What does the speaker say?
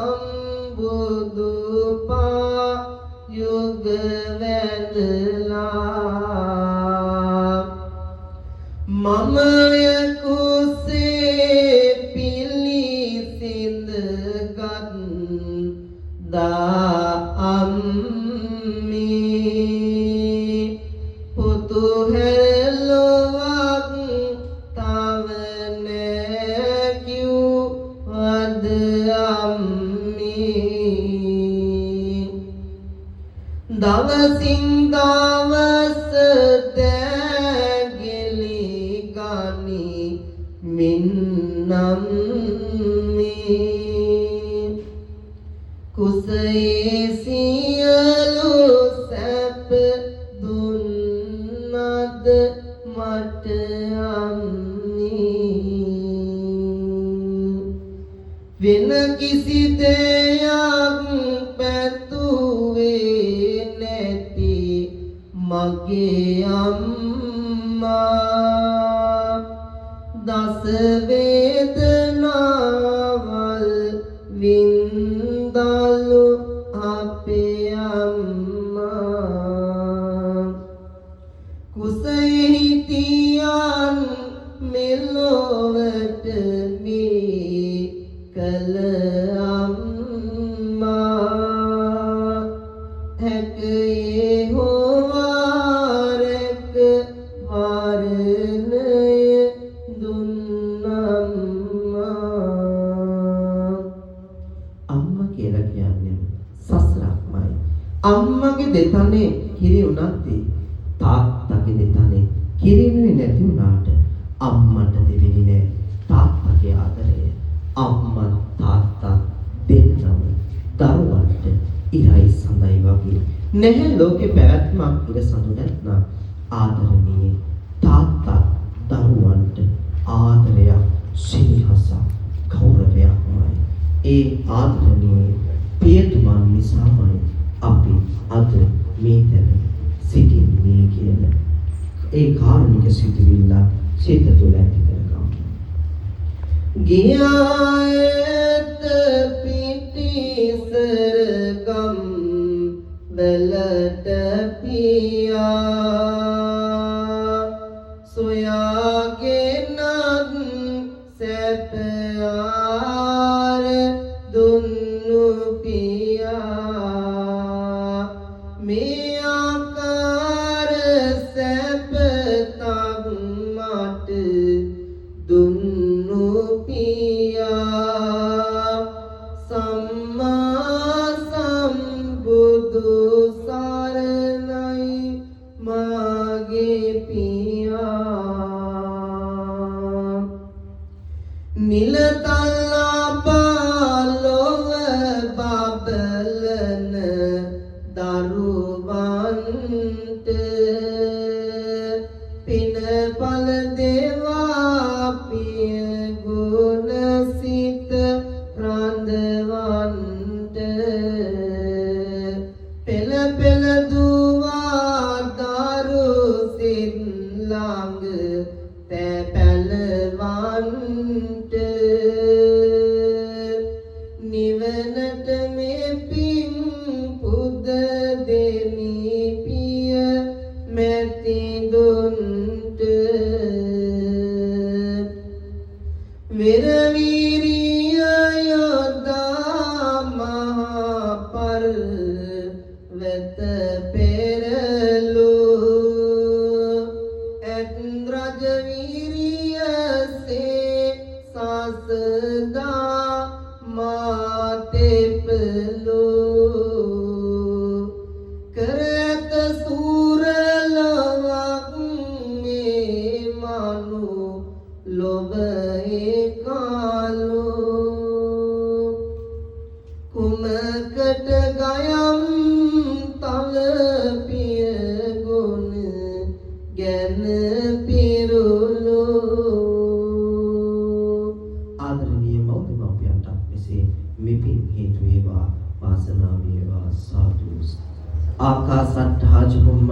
සම්බුදු පා යුග වැඳලා මමය කුසේ පිළිසිඳ ගත් දාම්මේ පුතු හැලොවක් තව නැකිව් වද අම්මේ දවසින් දවස දැගිලි ගනි මින්නම් කුසයේ සියලු සැප දුන්නද මට අම්මේ වෙන කිසි දෙයක් පැතුවේ නැති මගේ අම්මා දස වේදනාවල් වින්දලු අපේ අම්මා කුසෙහි තියන් මෙලොවට මේ කල අම්මා හැකේ හොවාරක වරණය අම්මා කියලා කියන්නේ සසරක්මයි. අම්මගේ දෙතනේ කිරි උනත් තාත්තගේ දෙතනේ කිරිනුවේ නැති උනාට අම්මට දෙවෙනි නෑ තාත්තගේ ආදරය. අම්මා තාත්තා දෙන්නම දරුවන්ට ඉරයි සඳයි වගේ නැහැ ලෝකේ පැවැත්මක් ඉර සඳු නැත්නම් ආදරණීය තාත්තා දරුවන්ට ආදරයක් සිහිහසක් ගෞරවයක්මයි. ඒ ආදරණීය පියතුමන් නිසාමයි අපි අද මේ තැන සිටින්නේ කියන ඒ කාරුණික සිතුවිල්ල සිත තුළ ඇති කරගමු. ගියායත පිටිසරගම් වලට පියා සොයාගෙනත් සැප දුන්නු පියා මේ ආකාර සැපතක් මට දුන්නු පියා සම්මා සම්බුදු සරණයි මාගේ පියා නිලතල්ලා පාලොව බබලන දරුවන්ට පිනපල දේවා පිය ගුණ සිත රඳවන්ට පෙළ පෙළ දුවා දරු සිත් ළඟ පැලවන්ට නිවනට මේ පින් පුද දෙමි පිය මැති දුන්ට විරවීරිය යොදා මහා පර්වත පෙරළු ඇත් රජ වීරියසේ සසදා මාතෙපළු කර ඇත සූරලවක් මේ මනු ලොබේ කාලු කුමකට ගයම් තල පිය ගුණ ගැන පිරුළු ආදරණීය මව්දෙමව්පියන්ට මෙසේ මෙපින් හේතු වේවා වාසනාව වේවා සාදු ආකාසට්ඨා චුම්මන්